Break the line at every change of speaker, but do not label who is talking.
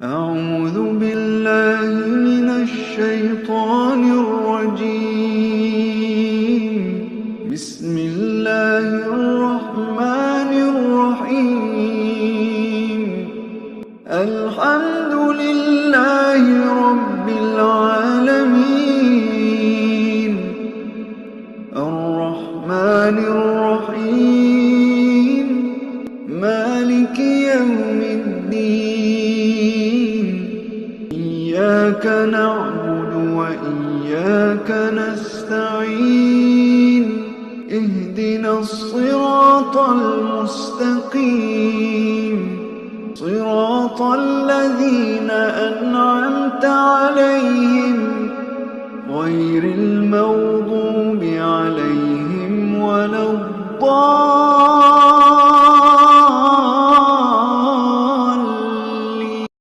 أعوذ بالله من الشيطان الرجيم. بسم الله الرحمن الرحيم. الحمد لله رب العالمين، الرحمن الرحيم، مالك يوم الدين. إياك نعبد وإياك نستعين. اهدنا الصراط المستقيم، صراط الذين أنعمت عليهم غير المغضوب عليهم ولا الضالين.